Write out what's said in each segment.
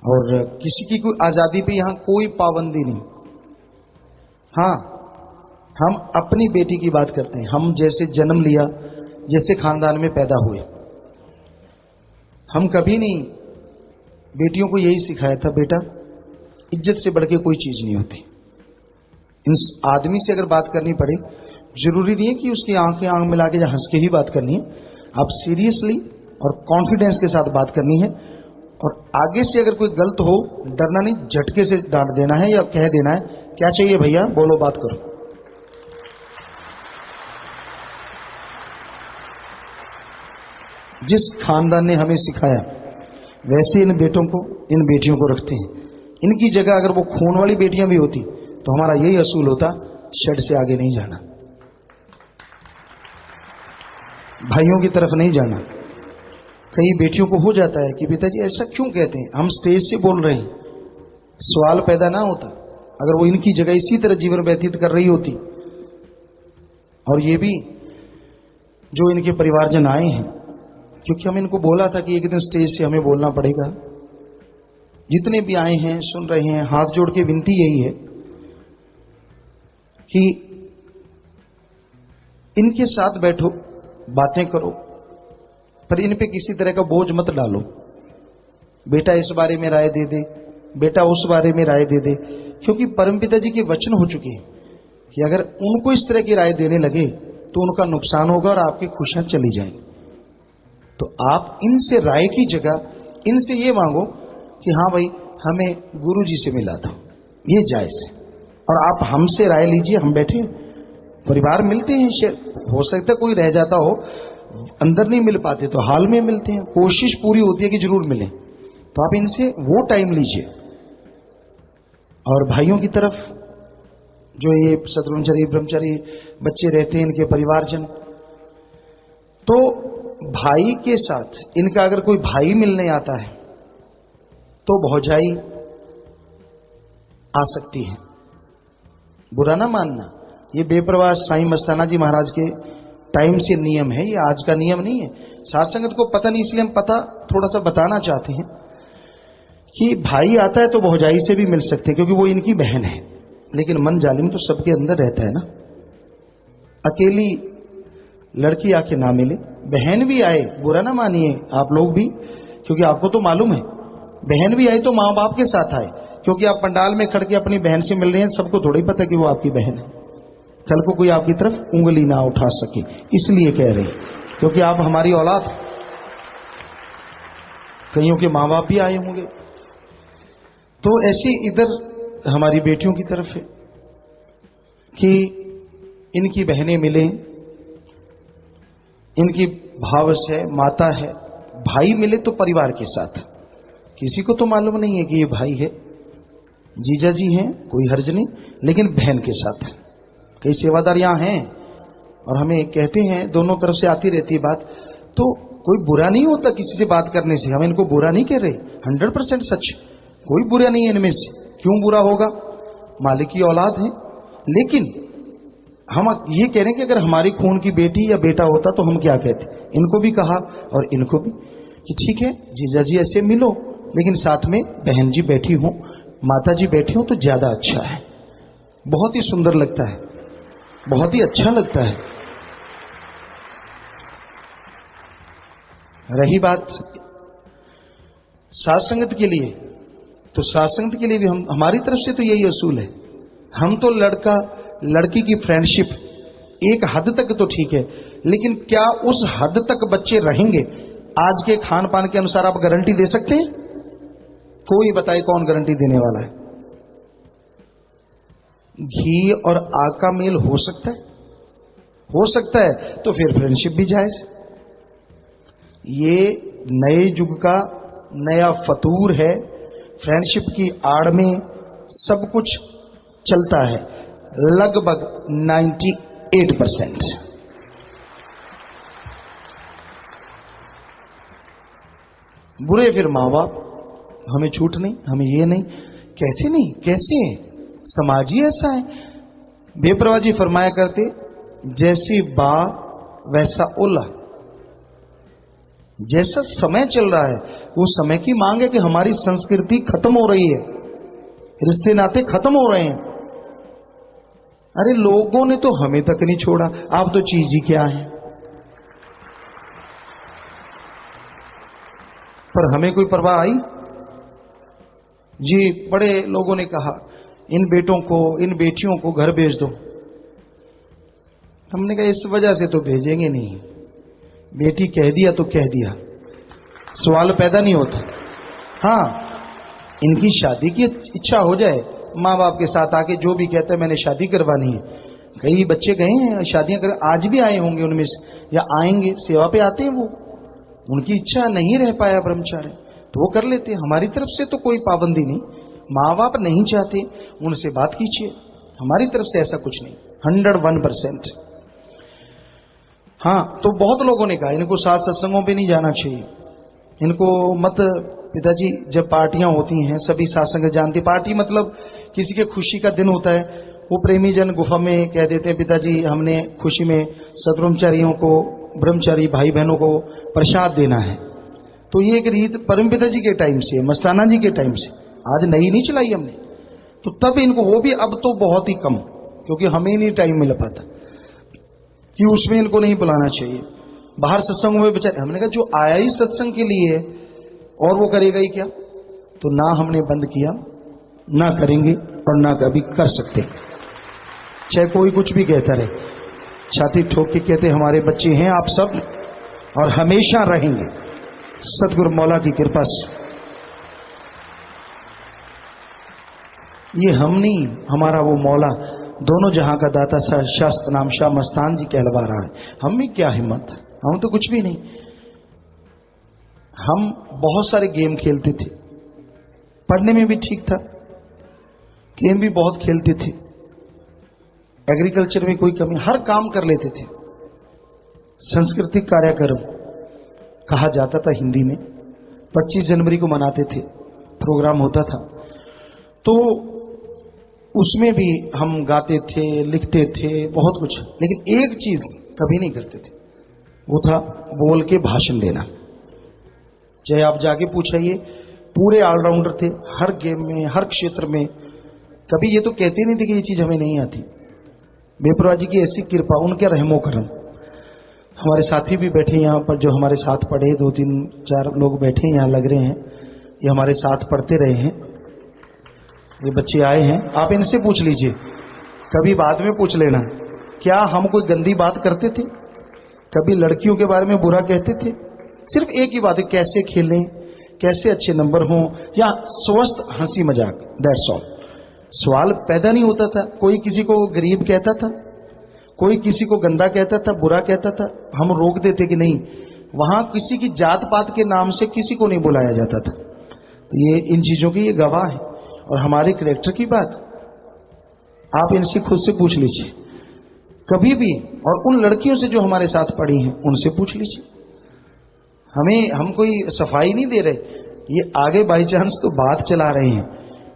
और किसी की कोई आजादी पे यहां कोई पाबंदी नहीं। हाँ, हम अपनी बेटी की बात करते हैं। हम जैसे जन्म लिया, जैसे खानदान में पैदा हुए, हम कभी नहीं बेटियों को यही सिखाया था, बेटा इज्जत से बढ़ के कोई चीज नहीं होती। इन आदमी से अगर बात करनी पड़े, जरूरी नहीं है कि उसकी आंखें आंख मिला के या हंस के ही बात करनी है। आप सीरियसली और कॉन्फिडेंस के साथ बात करनी है। और आगे से अगर कोई गलत हो, डरना नहीं, झटके से डांट देना है या कह देना है, क्या चाहिए भैया, बोलो, बात करो। जिस खानदान ने हमें सिखाया वैसे इन बेटों को, इन बेटियों को रखते हैं। इनकी जगह अगर वो खून वाली बेटियां भी होती तो हमारा यही असूल होता, शेड से आगे नहीं जाना, भाइयों की तरफ नहीं जाना। कई बेटियों को हो जाता है कि पिताजी ऐसा क्यों कहते हैं, हम स्टेज से बोल रहे हैं, सवाल पैदा ना होता अगर वो इनकी जगह इसी तरह जीवन व्यतीत कर रही होती। और ये भी जो इनके परिवारजन आए हैं, क्योंकि हम इनको बोला था कि एक दिन स्टेज से हमें बोलना पड़ेगा। जितने भी आए हैं, सुन रहे हैं, हाथ जोड़ के विनती यही है कि इनके साथ बैठो, बातें करो, पर इन पे किसी तरह का बोझ मत डालो। बेटा इस बारे में राय दे दे, बेटा उस बारे में राय दे दे, क्योंकि परमपिता जी के वचन हो चुके हैं कि अगर उनको इस तरह की राय देने लगे तो उनका नुकसान होगा और आपकी खुशियां चली जाएंगी। तो आप इनसे राय की जगह इनसे ये मांगो कि हाँ भाई, हमें गुरु जी से मिला दो, ये जायज है। और आप हमसे राय लीजिए, हम बैठे परिवार मिलते हैं, हो सकता है कोई रह जाता हो, अंदर नहीं मिल पाते तो हाल में मिलते हैं, कोशिश पूरी होती है कि जरूर मिले। तो आप इनसे वो टाइम लीजिए। और भाइयों की तरफ जो ये शत्रुंजरी ब्रह्मचारी बच्चे रहते हैं, इनके परिवारजन, तो भाई के साथ इनका अगर कोई भाई मिलने आता है तो भौजाई आ सकती है, बुरा ना मानना। ये बेपरवाह साईं मस्ताना जी महाराज के टाइम से नियम है, ये आज का नियम नहीं है। साथ संगत को पता नहीं, इसलिए हम पता थोड़ा सा बताना चाहते हैं कि भाई आता है तो भौजाई से भी मिल सकते हैं, क्योंकि वो इनकी बहन है। लेकिन मन जालिम तो सबके अंदर रहता है ना। अकेली लड़की आके ना मिले, बहन भी आए, बुरा ना मानिए आप लोग भी, क्योंकि आपको तो मालूम है, बहन भी आए तो मां बाप के साथ आए। क्योंकि आप पंडाल में खड़ के अपनी बहन से मिल रहे हैं, सबको थोड़ी पता कि वो आपकी बहन है। कल को कोई आपकी तरफ उंगली ना उठा सके, इसलिए कह रहे हैं, क्योंकि आप हमारी औलाद। कईयों के मां बाप भी आए होंगे। तो ऐसे इधर हमारी बेटियों की तरफ है कि इनकी बहनें मिलें, इनकी भावस है, माता है, भाई मिले तो परिवार के साथ। किसी को तो मालूम नहीं है कि ये भाई है, जीजा जी हैं, कोई हर्ज नहीं, लेकिन बहन के साथ। कई सेवादार यहां हैं और हमें कहते हैं, दोनों तरफ से आती रहती है बात, तो कोई बुरा नहीं होता किसी से बात करने से, हम इनको बुरा नहीं कह रहे, 100% सच, कोई बुरा नहीं है इनमें से। क्यों बुरा होगा, मालिक की औलाद है। लेकिन हम ये कह रहे हैं कि अगर हमारी खून की बेटी या बेटा होता तो हम क्या कहते। इनको भी कहा और इनको भी कि ठीक है जीजा जी ऐसे मिलो, लेकिन साथ में बहन जी बैठी हो, माता जी बैठी हो तो ज्यादा अच्छा है। बहुत ही सुंदर लगता है, बहुत ही अच्छा लगता है। रही बात साथ संगत के लिए, तो साथ संगत के लिए भी हमारी तरफ से तो यही असूल है। हम तो लड़का लड़की की फ्रेंडशिप एक हद तक तो ठीक है, लेकिन क्या उस हद तक बच्चे रहेंगे? आज के खान पान के अनुसार आप गारंटी दे सकते हैं? कोई बताए कौन गारंटी देने वाला है? घी और आग का मेल हो सकता है? हो सकता है, तो फिर फ्रेंडशिप भी जायज। ये नए युग का नया फतूर है, फ्रेंडशिप की आड़ में सब कुछ चलता है, लगभग 98%। बुरे फिर मां बाप, हमें छूट नहीं, हमें ये नहीं, कैसे नहीं, कैसे समाज ही ऐसा है। बेपरवाह जी फरमाया करते, जैसी बा वैसा ओला। जैसा समय चल रहा है वो समय की मांग है कि हमारी संस्कृति खत्म हो रही है, रिश्ते नाते खत्म हो रहे हैं। अरे लोगों ने तो हमें तक नहीं छोड़ा, आप तो चीज ही क्या है। पर हमें कोई परवाह आई जी? बड़े लोगों ने कहा इन बेटों को, इन बेटियों को घर भेज दो। हमने कहा इस वजह से तो भेजेंगे नहीं, बेटी कह दिया तो कह दिया, सवाल पैदा नहीं होता। हाँ, इनकी शादी की इच्छा हो जाए, माँ बाप के साथ आके जो भी कहते हैं मैंने शादी करवानी है। कई बच्चे गए हैं शादियां कर, आज भी आए होंगे उनमें से, या आएंगे, सेवा पे आते हैं वो, उनकी इच्छा नहीं रह पाया ब्रह्मचारी तो वो कर लेते हैं। हमारी तरफ से तो कोई पाबंदी नहीं, माँ बाप नहीं चाहते उनसे बात कीजिए, हमारी तरफ से ऐसा कुछ नहीं, 101%। हाँ, तो बहुत लोगों ने कहा इनको साथ सत्संगों पे नहीं जाना चाहिए, इनको मत। पिताजी जब पार्टियां होती हैं सभी सात्संग जानते, पार्टी मतलब किसी के खुशी का दिन होता है, वो प्रेमी जन गुफा में कह देते हैं पिताजी हमने खुशी में सतब्रह्मचारियों को, ब्रह्मचारी भाई बहनों को प्रसाद देना है। तो ये एक रीत परम पिताजी के टाइम से, मस्ताना जी के टाइम से, आज नई नहीं चलाई हमने। तो तब इनको, वो भी अब तो बहुत ही कम, क्योंकि हमें नहीं टाइम मिल पाता कि उसमें इनको नहीं बुलाना चाहिए। बाहर सत्संगों में बेचारे, हमने कहा जो आया ही सत्संग के लिए और वो करेगा ही क्या? तो ना हमने बंद किया, ना करेंगे और ना कभी कर सकते, चाहे कोई कुछ भी कहता रहे। छाती ठोक के कहते हमारे बच्चे हैं आप सब और हमेशा रहेंगे सतगुरु मौला की कृपा से। ये हम नहीं, हमारा वो मौला दोनों जहां का दाता शास्त्र नाम शाह मस्तान जी कहलवा रहा है। हम में क्या हिम्मत, हम तो कुछ भी नहीं। हम बहुत सारे गेम खेलते थे, पढ़ने में भी ठीक था, गेम भी बहुत खेलते थे, एग्रीकल्चर में कोई कमी, हर काम कर लेते थे। सांस्कृतिक कार्यक्रम कहा जाता था हिंदी में, 25 जनवरी को मनाते थे, प्रोग्राम होता था, तो उसमें भी हम गाते थे, लिखते थे, बहुत कुछ। लेकिन एक चीज कभी नहीं करते थे, वो था बोल के भाषण देना। चाहे आप जाके पूछिए, पूरे ऑलराउंडर थे हर गेम में, हर क्षेत्र में। कभी ये तो कहते नहीं थे कि ये चीज हमें नहीं आती। बेपरवाह जी की ऐसी कृपा, उनके रहमो करम। हमारे साथी भी बैठे यहाँ पर, जो हमारे साथ पढ़े, 2-3-4 लोग बैठे यहाँ लग रहे हैं, ये हमारे साथ पढ़ते रहे हैं, ये बच्चे आए हैं। आप इनसे पूछ लीजिए, कभी बाद में पूछ लेना, क्या हम कोई गंदी बात करते थे? कभी लड़कियों के बारे में बुरा कहते थे? सिर्फ एक ही बात है, कैसे खेलें, कैसे अच्छे नंबर हों, या स्वस्थ हंसी मजाक, दैट्स ऑल। सवाल पैदा नहीं होता था। कोई किसी को गरीब कहता था, कोई किसी को गंदा कहता था, बुरा कहता था, हम रोक देते कि नहीं, वहां किसी की जात पात के नाम से किसी को नहीं बुलाया जाता था। तो ये इन चीजों की ये गवाह है। और हमारे कैरेक्टर की बात आप इनसे खुद से पूछ लीजिए कभी भी, और उन लड़कियों से जो हमारे साथ पढ़ी हैं उनसे पूछ लीजिए। हम कोई सफाई नहीं दे रहे, ये आगे बाई चांस तो बात चला रहे हैं।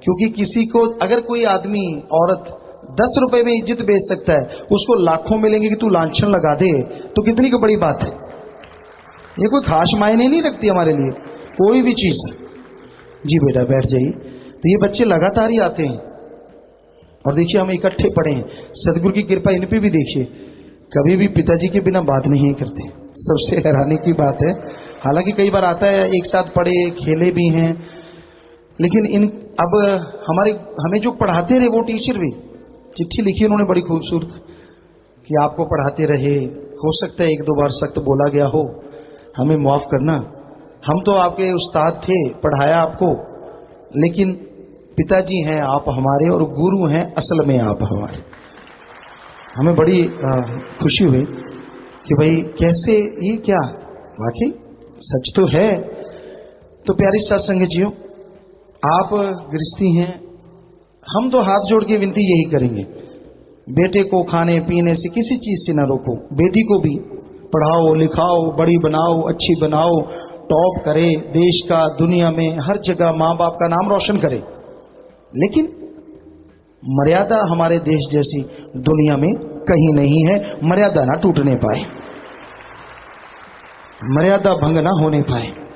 क्योंकि किसी को, अगर कोई आदमी औरत 10 रुपए में इज्जत बेच सकता है, उसको लाखों मिलेंगे कि तू लांछन लगा दे, तो कितनी की बड़ी बात है। ये कोई खास मायने नहीं रखती हमारे लिए कोई भी चीज। जी बेटा बैठ जाइए। तो ये बच्चे लगातार ही आते हैं, और देखिए हम इकट्ठे पढ़े हैं, सदगुरु की कृपा इन पे भी देखिए, कभी भी पिताजी के बिना बात नहीं करते। सबसे हैरानी की बात है, हालांकि कई बार आता है एक साथ पढ़े, खेले भी हैं, लेकिन इन अब हमें जो पढ़ाते रहे वो टीचर भी चिट्ठी लिखी उन्होंने बड़ी खूबसूरत, कि आपको पढ़ाते रहे, हो सकता है 1-2 बार सख्त बोला गया हो, हमें माफ करना, हम तो आपके उस्ताद थे, पढ़ाया आपको, लेकिन पिताजी हैं आप हमारे और गुरु हैं असल में आप हमारे। हमें बड़ी खुशी हुई कि भाई कैसे, ये क्या वाकई सच तो है। तो प्यारी सत्संग जियो, आप गृहस्थी हैं, हम तो हाथ जोड़ के विनती यही करेंगे, बेटे को खाने पीने से किसी चीज से ना रोको, बेटी को भी पढ़ाओ लिखाओ, बड़ी बनाओ, अच्छी बनाओ, टॉप करे, देश का दुनिया में हर जगह माँ बाप का नाम रोशन करे। लेकिन मर्यादा हमारे देश जैसी दुनिया में कहीं नहीं है, मर्यादा ना टूटने पाए। मर्यादा भंग ना होने पाए।